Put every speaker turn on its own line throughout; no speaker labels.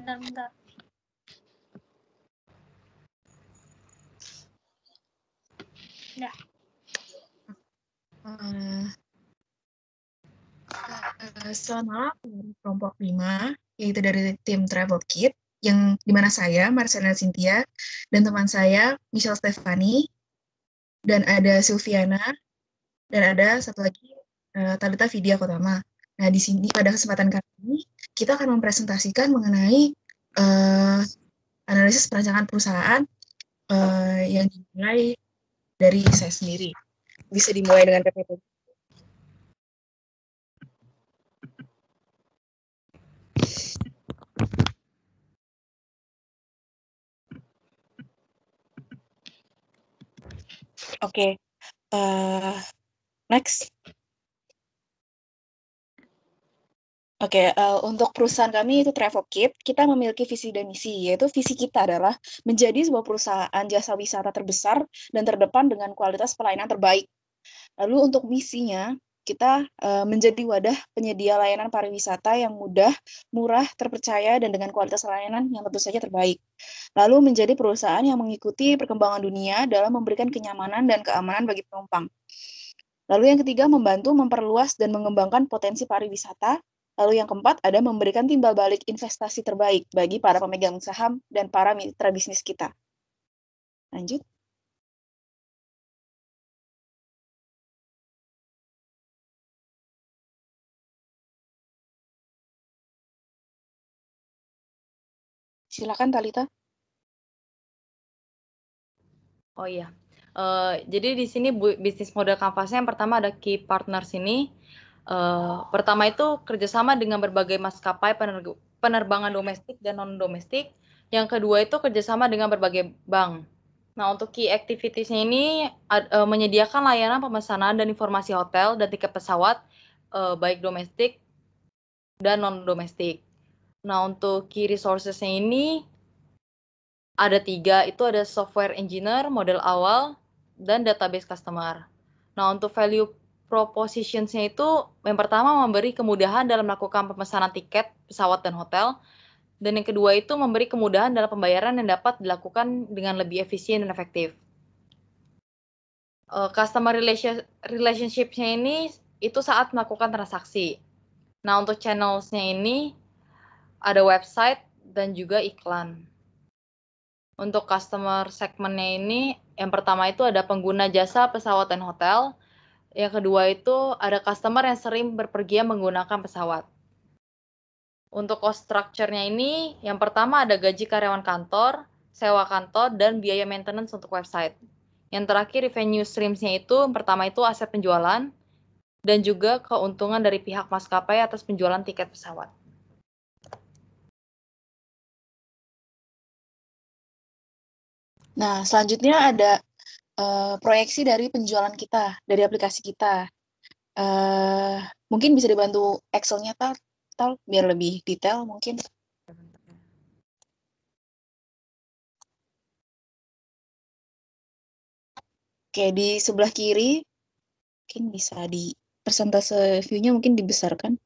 Bentar. Ya.
Selamat malam dari kelompok 5, yaitu dari tim Travel Kit, yang dimana saya, Marcelina Cynthia, dan teman saya, Michelle Stefani, dan ada Silviana, dan ada satu lagi, Talita Vidya Kotama. Nah, di sini pada kesempatan kali ini, kita akan mempresentasikan mengenai analisis perancangan perusahaan yang dimulai dari saya sendiri. Bisa dimulai dengan PPT. Oke, next. Oke, untuk perusahaan kami itu Travelkit, kita memiliki visi dan misi, yaitu visi kita adalah menjadi sebuah perusahaan jasa wisata terbesar dan terdepan dengan kualitas pelayanan terbaik. Lalu untuk misinya, kita menjadi wadah penyedia layanan pariwisata yang mudah, murah, terpercaya, dan dengan kualitas layanan yang tentu saja terbaik. Lalu menjadi perusahaan yang mengikuti perkembangan dunia dalam memberikan kenyamanan dan keamanan bagi penumpang. Lalu yang ketiga, membantu memperluas dan mengembangkan potensi pariwisata. Lalu yang keempat, ada memberikan timbal balik investasi terbaik bagi para pemegang saham dan para mitra bisnis kita. Lanjut. Silakan, Talita.
Oh iya. Jadi di sini bisnis model kanvasnya yang pertama ada key partners ini. Pertama itu kerjasama dengan berbagai maskapai penerbangan domestik dan non-domestik. Yang kedua itu kerjasama dengan berbagai bank. Nah, untuk key activities-nya ini menyediakan layanan pemesanan dan informasi hotel dan tiket pesawat, baik domestik dan non-domestik. Nah, untuk key resources-nya ini ada 3, itu ada software engineer, model awal, dan database customer. Nah, untuk value propositions-nya itu yang pertama memberi kemudahan dalam melakukan pemesanan tiket, pesawat, dan hotel. Dan yang kedua itu memberi kemudahan dalam pembayaran yang dapat dilakukan dengan lebih efisien dan efektif. Customer relationship-nya ini itu saat melakukan transaksi. Nah, untuk channels-nya ini ada website dan juga iklan. Untuk customer segment-nya ini, yang pertama itu ada pengguna jasa pesawat dan hotel. Yang kedua itu ada customer yang sering berpergian menggunakan pesawat. Untuk cost structure-nya ini, yang pertama ada gaji karyawan kantor, sewa kantor, dan biaya maintenance untuk website. Yang terakhir revenue streams-nya itu, yang pertama itu aset penjualan, dan juga keuntungan dari pihak maskapai atas penjualan tiket pesawat.
Nah, selanjutnya ada proyeksi dari penjualan kita, dari aplikasi kita. Mungkin bisa dibantu Excel-nya, Tal, biar lebih detail mungkin. Oke, di sebelah kiri, mungkin bisa di persentase view-nya mungkin dibesarkan.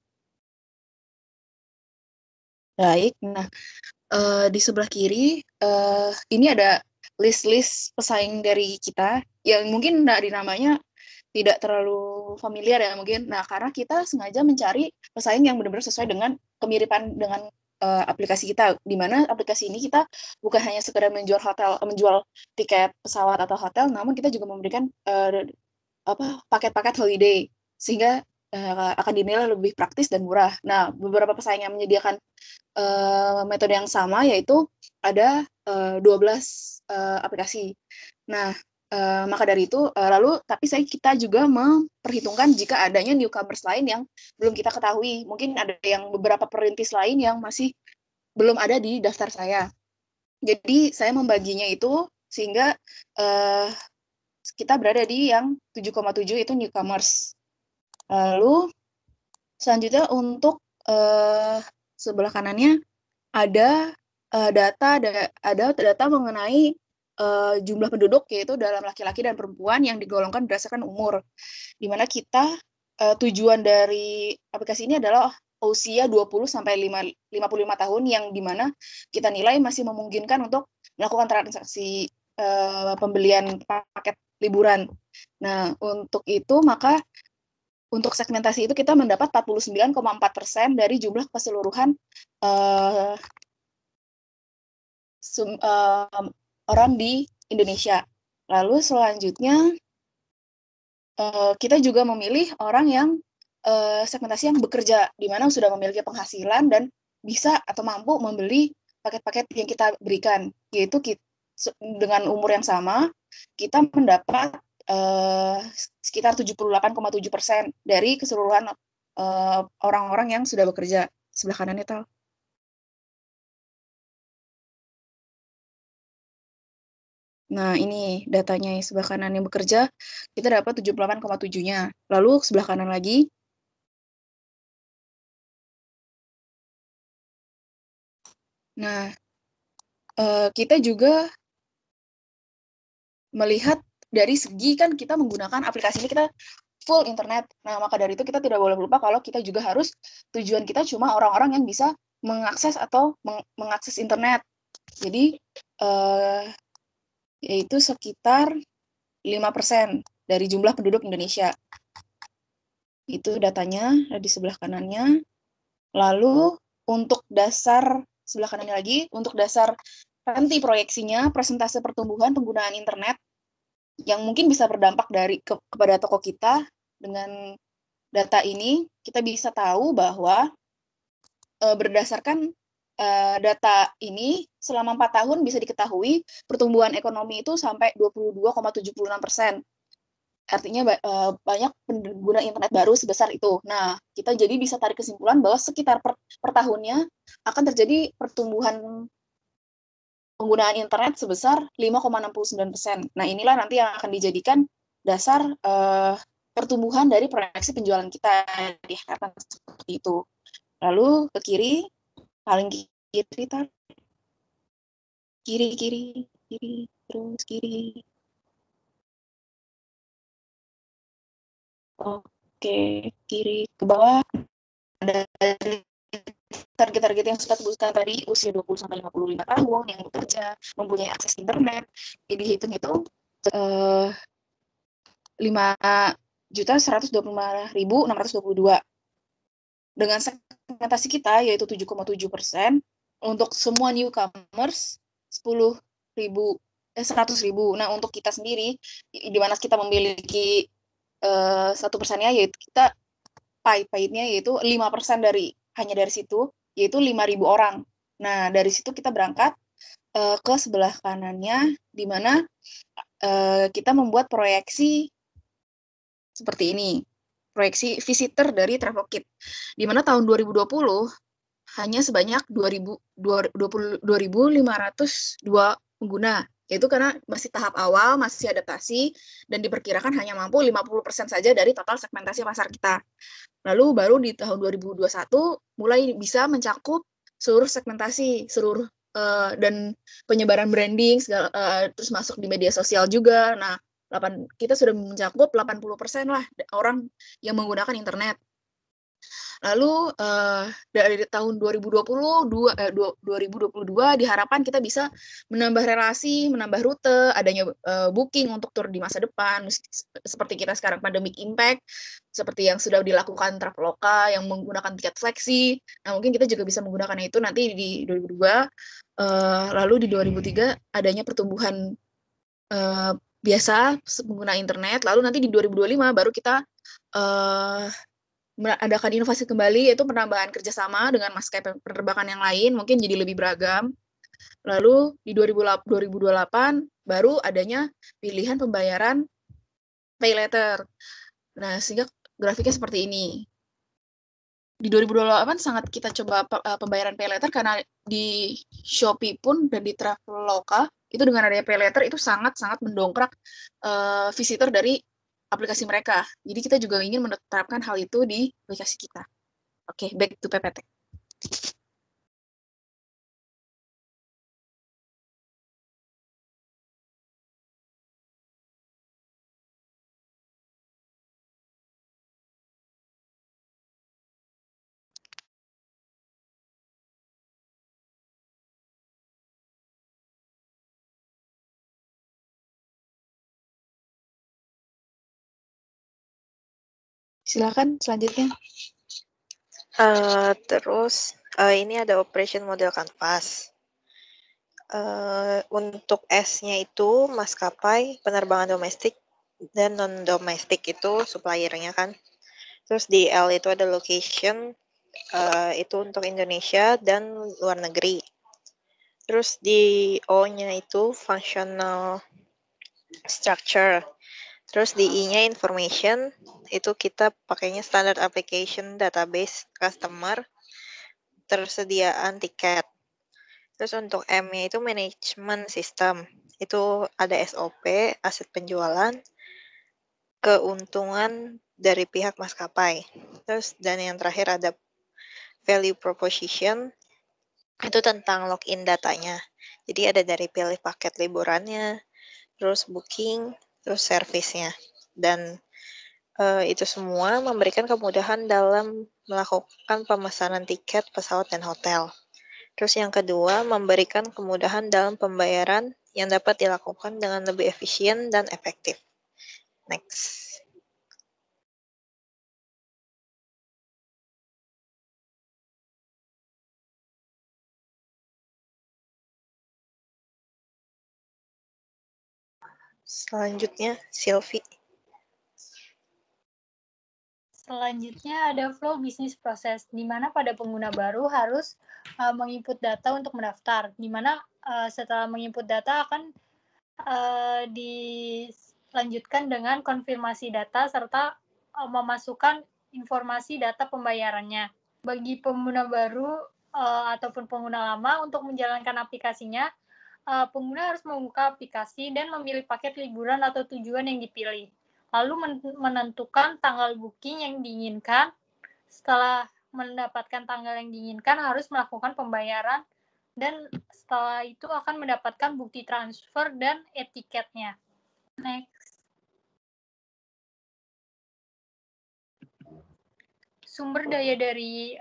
Baik, nah di sebelah kiri, ini ada list-list pesaing dari kita, yang mungkin dari namanya tidak terlalu familiar ya mungkin. Nah, karena kita sengaja mencari pesaing yang benar-benar sesuai dengan kemiripan dengan aplikasi kita, di mana aplikasi ini kita bukan hanya sekedar menjual tiket pesawat atau hotel, namun kita juga memberikan paket-paket holiday, sehingga akan dinilai lebih praktis dan murah. Nah, beberapa pesaing yang menyediakan metode yang sama, yaitu ada 12 aplikasi. Nah, maka dari itu, tapi kita juga memperhitungkan jika adanya newcomers lain yang belum kita ketahui. Mungkin ada yang beberapa perintis lain yang masih belum ada di daftar saya. Jadi, saya membaginya itu sehingga kita berada di yang 7,7 itu newcomers. Lalu, selanjutnya untuk sebelah kanannya ada data mengenai jumlah penduduk, yaitu dalam laki-laki dan perempuan yang digolongkan berdasarkan umur. Di mana kita tujuan dari aplikasi ini adalah usia 20 sampai 55 tahun yang dimana kita nilai masih memungkinkan untuk melakukan transaksi pembelian paket liburan. Nah, untuk itu maka untuk segmentasi itu kita mendapat 49,4% dari jumlah keseluruhan orang di Indonesia. Lalu selanjutnya kita juga memilih orang yang segmentasi yang bekerja, di mana sudah memiliki penghasilan dan bisa atau mampu membeli paket-paket yang kita berikan, yaitu dengan umur yang sama, kita mendapat sekitar 78,7% dari keseluruhan orang-orang yang sudah bekerja. Sebelah kanannya, Tal. Nah, ini datanya sebelah kanan yang bekerja, kita dapat 78,7-nya. Lalu sebelah kanan lagi, nah, kita juga melihat dari segi kan kita menggunakan aplikasi ini, kita full internet. Nah, maka dari itu kita tidak boleh lupa kalau kita juga harus, tujuan kita cuma orang-orang yang bisa mengakses atau mengakses internet. Jadi, yaitu sekitar 5% dari jumlah penduduk Indonesia. Itu datanya di sebelah kanannya. Lalu, untuk dasar, sebelah kanannya lagi, untuk dasar nanti proyeksinya, persentase pertumbuhan penggunaan internet yang mungkin bisa berdampak kepada toko kita. Dengan data ini, kita bisa tahu bahwa berdasarkan data ini, selama 4 tahun bisa diketahui pertumbuhan ekonomi itu sampai 22,76%. Artinya banyak pengguna internet baru sebesar itu. Nah, kita jadi bisa tarik kesimpulan bahwa sekitar per tahunnya akan terjadi pertumbuhan penggunaan internet sebesar 5,69%. Nah, inilah nanti yang akan dijadikan dasar pertumbuhan dari proyeksi penjualan kita, diharapkan seperti itu. Lalu ke kiri, paling kiri, kiri, terus kiri. Oke, kiri ke bawah ada target-target yang sudah disebutkan tadi, usia 20 sampai 55 tahun, yang bekerja, mempunyai akses internet. Jadi dihitung itu 5.125.622. Dengan segmentasi kita yaitu 7,7%, untuk semua newcomers 100.000. Nah, untuk kita sendiri, di mana kita memiliki 1%-nya, yaitu kita pahitnya yaitu 5% hanya dari situ, yaitu 5.000 orang. Nah, dari situ kita berangkat ke sebelah kanannya, di mana kita membuat proyeksi seperti ini. Proyeksi visitor dari Travelkit, di mana tahun 2020 hanya sebanyak 2.502 pengguna, yaitu karena masih tahap awal, masih adaptasi, dan diperkirakan hanya mampu 50% saja dari total segmentasi pasar kita. Lalu baru di tahun 2021 mulai bisa mencakup seluruh segmentasi, seluruh dan penyebaran branding, terus masuk di media sosial juga. Nah, kita sudah mencakup 80% lah orang yang menggunakan internet. Lalu dari tahun 2022 diharapkan kita bisa menambah relasi, menambah rute, adanya booking untuk tur di masa depan, seperti kita sekarang pandemic impact, seperti yang sudah dilakukan Traveloka yang menggunakan tiket fleksi. Nah, mungkin kita juga bisa menggunakan itu nanti di 2002. Lalu di 2003 adanya pertumbuhan biasa pengguna internet. Lalu nanti di 2025 baru kita mengadakan inovasi kembali, yaitu penambahan kerjasama dengan maskapai penerbangan yang lain, mungkin jadi lebih beragam. Lalu di 2028 baru adanya pilihan pembayaran pay later. Nah, sehingga grafiknya seperti ini. Di 2028 sangat kita coba pembayaran pay later, karena di Shopee pun dan di Traveloka itu dengan adanya pay later itu sangat-sangat mendongkrak visitor dari aplikasi mereka. Jadi kita juga ingin menerapkan hal itu di aplikasi kita. Oke, back to PPT. Silakan selanjutnya.
Terus ini ada operation model Canvas. Untuk S-nya itu maskapai, penerbangan domestik, dan non-domestik itu suppliernya kan. Terus di L itu ada location, itu untuk Indonesia dan luar negeri. Terus di O-nya itu functional structure. Terus di I-nya information, itu kita pakainya standard application database customer, tersediaan tiket. Terus untuk M-nya itu management system. Itu ada SOP, aset penjualan, keuntungan dari pihak maskapai. Terus dan yang terakhir ada value proposition, itu tentang login datanya. Jadi ada dari pilih paket liburannya, terus booking, terus servisnya. Dan itu semua memberikan kemudahan dalam melakukan pemesanan tiket, pesawat, dan hotel. Terus yang kedua, memberikan kemudahan dalam pembayaran yang dapat dilakukan dengan lebih efisien dan efektif. Next. Selanjutnya, Sylvie.
Selanjutnya ada flow bisnis proses, di mana pada pengguna baru harus menginput data untuk mendaftar, di mana setelah menginput data akan dilanjutkan dengan konfirmasi data serta memasukkan informasi data pembayarannya. Bagi pengguna baru ataupun pengguna lama untuk menjalankan aplikasinya, pengguna harus membuka aplikasi dan memilih paket liburan atau tujuan yang dipilih. Lalu menentukan tanggal booking yang diinginkan. Setelah mendapatkan tanggal yang diinginkan, harus melakukan pembayaran dan setelah itu akan mendapatkan bukti transfer dan etiketnya. Next. Sumber daya dari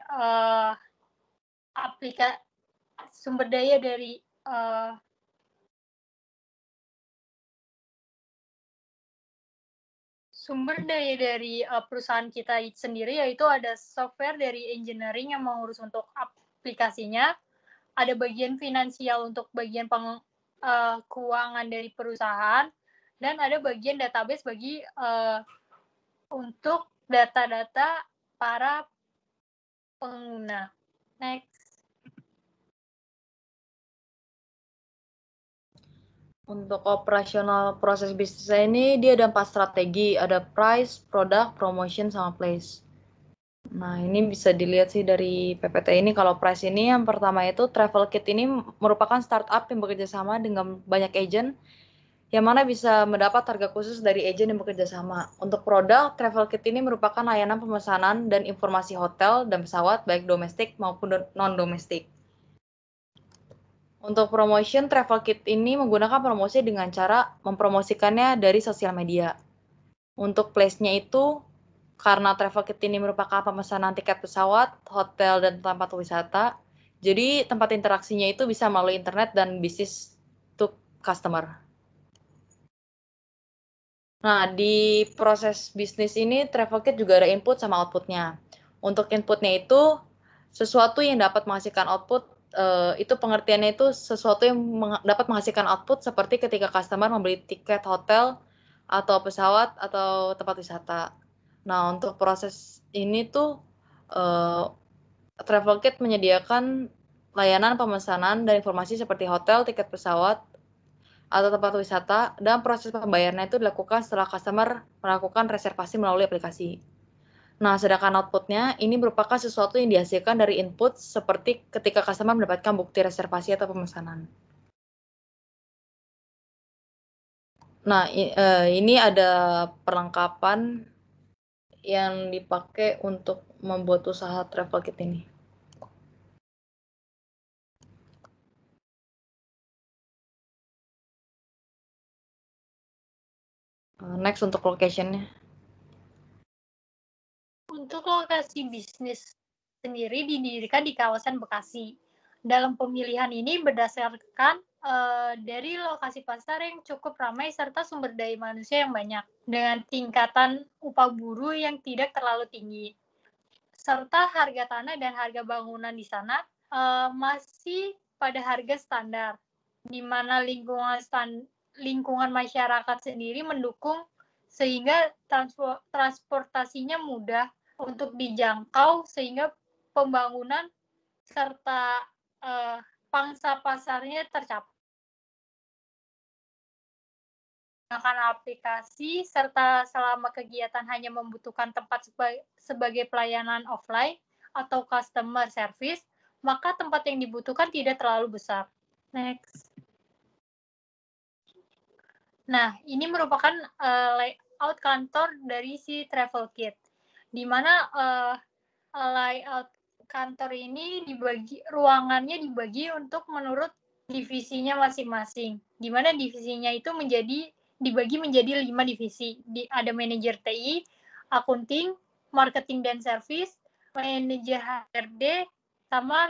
perusahaan kita sendiri, yaitu ada software dari engineering yang mengurus untuk aplikasinya, ada bagian finansial untuk bagian keuangan dari perusahaan, dan ada bagian database bagi untuk data-data para pengguna. Next.
Untuk operasional proses bisnis ini, dia ada 4 strategi. Ada price, product, promotion, sama place. Nah, ini bisa dilihat sih dari PPT ini. Kalau price ini, yang pertama itu Travel Kit ini merupakan startup yang bekerja sama dengan banyak agent, yang mana bisa mendapat harga khusus dari agent yang bekerja sama. Untuk produk, Travel Kit ini merupakan layanan pemesanan dan informasi hotel dan pesawat, baik domestik maupun non-domestik. Untuk promotion, Travel Kit ini menggunakan promosi dengan cara mempromosikannya dari sosial media. Untuk place-nya itu, karena Travel Kit ini merupakan pemesanan tiket pesawat, hotel, dan tempat wisata, jadi tempat interaksinya itu bisa melalui internet dan bisnis to customer. Nah, di proses bisnis ini, Travel Kit juga ada input sama output-nya. Untuk input-nya itu, sesuatu yang dapat menghasilkan output, itu pengertiannya itu sesuatu yang dapat menghasilkan output seperti ketika customer membeli tiket hotel atau pesawat atau tempat wisata. Nah, untuk proses ini tuh Travel Kit menyediakan layanan pemesanan dan informasi seperti hotel, tiket pesawat, atau tempat wisata, dan proses pembayarannya itu dilakukan setelah customer melakukan reservasi melalui aplikasi. Nah, sedangkan output-nya ini merupakan sesuatu yang dihasilkan dari input seperti ketika customer mendapatkan bukti reservasi atau pemesanan. Nah, ini ada perlengkapan yang dipakai untuk membuat usaha Travel Kit ini. Next untuk location-nya.
Untuk lokasi bisnis sendiri didirikan di kawasan Bekasi. Dalam pemilihan ini berdasarkan dari lokasi pasar yang cukup ramai serta sumber daya manusia yang banyak, dengan tingkatan upah buruh yang tidak terlalu tinggi. Serta harga tanah dan harga bangunan di sana masih pada harga standar, di mana lingkungan masyarakat sendiri mendukung sehingga transportasinya mudah untuk dijangkau sehingga pembangunan serta pangsa pasarnya tercapai. Menggunakan aplikasi serta selama kegiatan hanya membutuhkan tempat sebagai pelayanan offline atau customer service, maka tempat yang dibutuhkan tidak terlalu besar. Next. Nah, ini merupakan layout kantor dari si Travel Kit, di mana layout kantor ini ruangannya dibagi untuk menurut divisinya masing-masing, di mana divisinya itu dibagi menjadi 5 divisi. Ada manajer TI, akunting, marketing dan service, manajer HRD, sama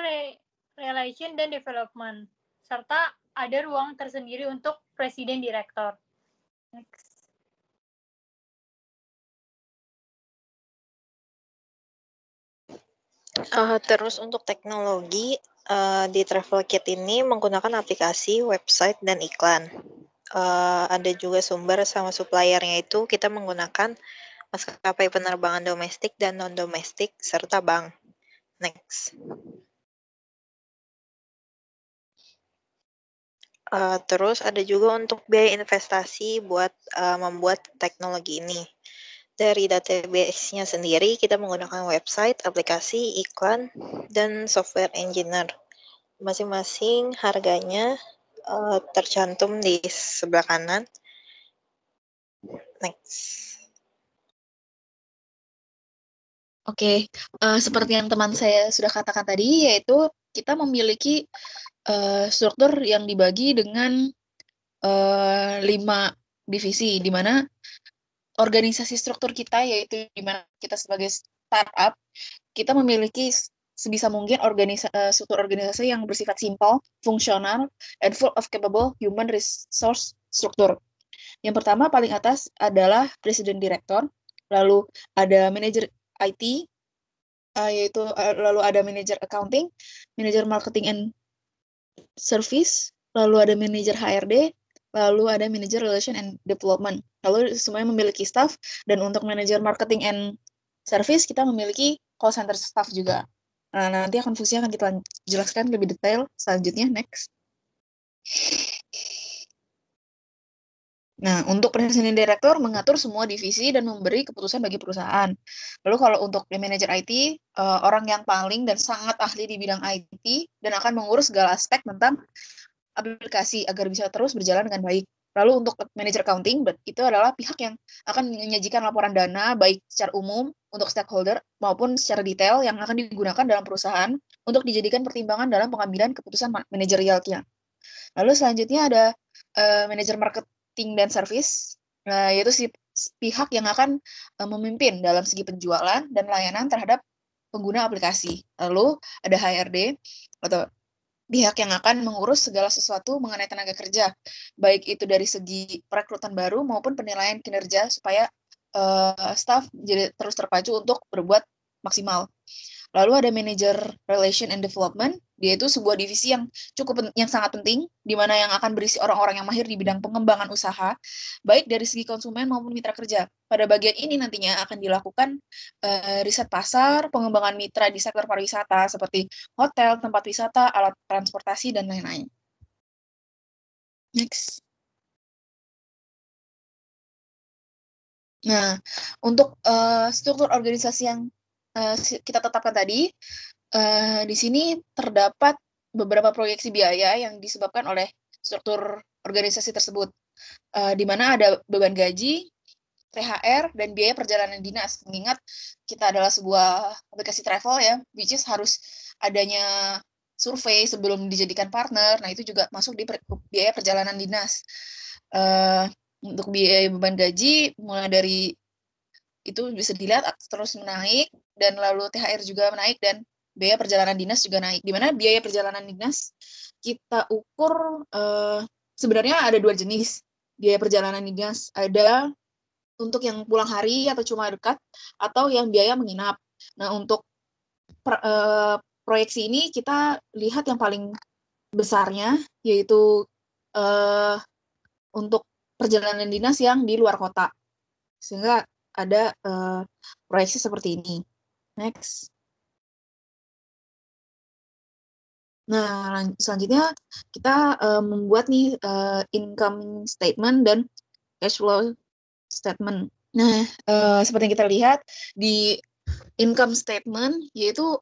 relation dan development. Serta ada ruang tersendiri untuk presiden direktur. Next.
Terus untuk teknologi, di Travel Kit ini menggunakan aplikasi, website, dan iklan. Ada juga sumber sama suppliernya itu kita menggunakan maskapai penerbangan domestik dan non-domestik, serta bank. Next. Terus ada juga untuk biaya investasi buat membuat teknologi ini. Dari database-nya sendiri, kita menggunakan website, aplikasi, iklan, dan software engineer. Masing-masing harganya tercantum di sebelah kanan. Next.
Oke, seperti yang teman saya sudah katakan tadi, yaitu kita memiliki struktur yang dibagi dengan 5 divisi, di mana organisasi struktur kita, yaitu di mana kita sebagai startup, kita memiliki sebisa mungkin struktur organisasi yang bersifat simple, fungsional, and full of capable human resource struktur. Yang pertama, paling atas adalah presiden direktur, lalu ada manajer IT, yaitu lalu ada manajer accounting, manajer marketing and service, lalu ada manajer HRD, lalu ada manajer relation and development. Lalu semuanya memiliki staff, dan untuk manajer marketing and service kita memiliki call center staff juga. Nah, nanti fungsinya akan kita jelaskan lebih detail selanjutnya. Next. Nah, untuk presiden direktur mengatur semua divisi dan memberi keputusan bagi perusahaan. Lalu kalau untuk manajer IT, orang yang paling dan sangat ahli di bidang IT dan akan mengurus segala aspek tentang aplikasi agar bisa terus berjalan dengan baik. Lalu untuk manajer accounting, itu adalah pihak yang akan menyajikan laporan dana baik secara umum untuk stakeholder maupun secara detail yang akan digunakan dalam perusahaan untuk dijadikan pertimbangan dalam pengambilan keputusan manajerialnya. Lalu selanjutnya ada manajer marketing dan service, yaitu si pihak yang akan memimpin dalam segi penjualan dan layanan terhadap pengguna aplikasi. Lalu ada HRD atau pihak yang akan mengurus segala sesuatu mengenai tenaga kerja, baik itu dari segi perekrutan baru maupun penilaian kinerja supaya staff jadi terus terpacu untuk berbuat maksimal. Lalu ada manajer relation and development, yaitu sebuah divisi yang sangat penting, di mana yang akan berisi orang-orang yang mahir di bidang pengembangan usaha, baik dari segi konsumen maupun mitra kerja. Pada bagian ini nantinya akan dilakukan riset pasar, pengembangan mitra di sektor pariwisata seperti hotel, tempat wisata, alat transportasi, dan lain-lain. Next. Nah, untuk struktur organisasi yang kita tetapkan tadi, di sini terdapat beberapa proyeksi biaya yang disebabkan oleh struktur organisasi tersebut, di mana ada beban gaji, THR, dan biaya perjalanan dinas. Mengingat kita adalah sebuah aplikasi travel ya, which is harus adanya survei sebelum dijadikan partner. Nah, itu juga masuk di biaya perjalanan dinas. Untuk biaya beban gaji, mulai dari itu bisa dilihat terus menaik, dan lalu THR juga menaik, dan biaya perjalanan dinas juga naik. Di mana biaya perjalanan dinas kita ukur sebenarnya ada 2 jenis biaya perjalanan dinas. Ada untuk yang pulang hari atau cuma dekat, atau yang biaya menginap. Nah, untuk proyeksi ini kita lihat yang paling besarnya, yaitu untuk perjalanan dinas yang di luar kota. Sehingga ada proyeksi seperti ini. Next. Nah, selanjutnya kita membuat nih income statement dan cash flow statement. Nah, seperti yang kita lihat di income statement, yaitu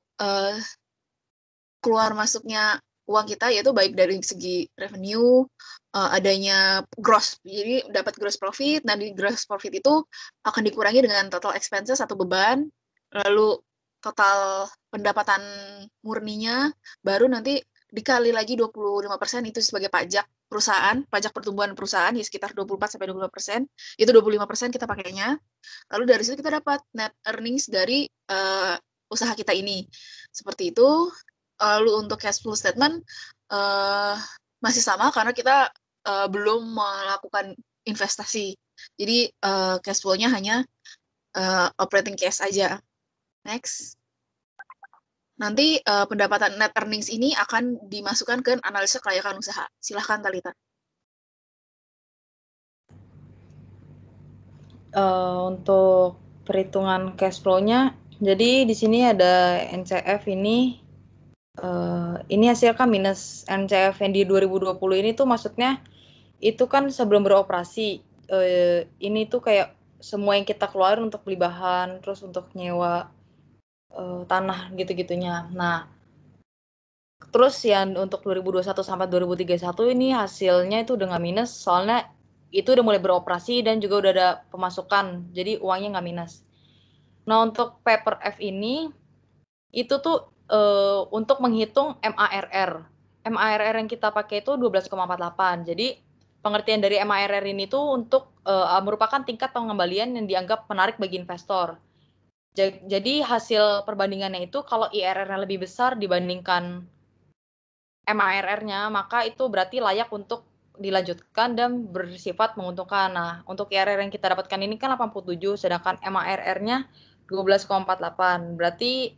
keluar masuknya uang kita, yaitu baik dari segi revenue, adanya gross, jadi dapat gross profit. Nah, di gross profit itu akan dikurangi dengan total expenses atau beban, lalu total pendapatan murninya, baru nanti dikali lagi 25% itu sebagai pajak perusahaan, pajak pertumbuhan perusahaan, ya sekitar 24-25%, itu 25% kita pakainya. Lalu dari situ kita dapat net earnings dari usaha kita ini. Seperti itu. Lalu untuk cash flow statement masih sama karena kita belum melakukan investasi. Jadi cash flow-nya hanya operating cash aja. Next. Nanti pendapatan net earnings ini akan dimasukkan ke analisa kelayakan usaha. Silahkan, Talita.
Untuk perhitungan cash flow-nya, jadi di sini ada NCF ini hasil kan minus. NCF yang di 2020 ini tuh maksudnya itu kan sebelum beroperasi. Ini tuh kayak semua yang kita keluarin untuk beli bahan, terus untuk nyewa tanah gitu-gitunya. Nah, terus yang untuk 2021 sampai 2031 ini hasilnya itu udah nggak minus, soalnya itu udah mulai beroperasi dan juga udah ada pemasukan, jadi uangnya nggak minus. Nah, untuk paper F ini itu tuh untuk menghitung MARR. MARR yang kita pakai itu 12,48. Jadi pengertian dari MARR ini tuh untuk merupakan tingkat pengembalian yang dianggap menarik bagi investor. Jadi hasil perbandingannya itu kalau IRR-nya lebih besar dibandingkan MARR-nya, maka itu berarti layak untuk dilanjutkan dan bersifat menguntungkan. Nah, untuk IRR yang kita dapatkan ini kan 87, sedangkan MARR-nya 12,48. Berarti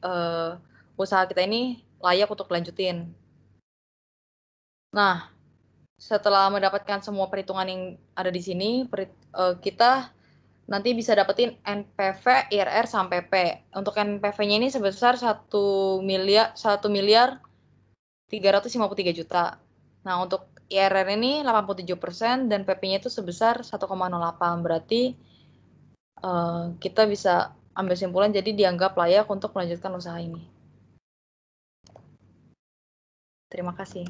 usaha kita ini layak untuk dilanjutin. Nah, setelah mendapatkan semua perhitungan yang ada di sini, kita nanti bisa dapetin NPV, IRR, sampai P. Untuk NPV-nya ini sebesar 1 miliar 353 juta. Nah, untuk IRR ini 87% dan PP-nya itu sebesar 1,08. Berarti kita bisa ambil simpulan jadi dianggap layak untuk melanjutkan usaha ini. Terima kasih.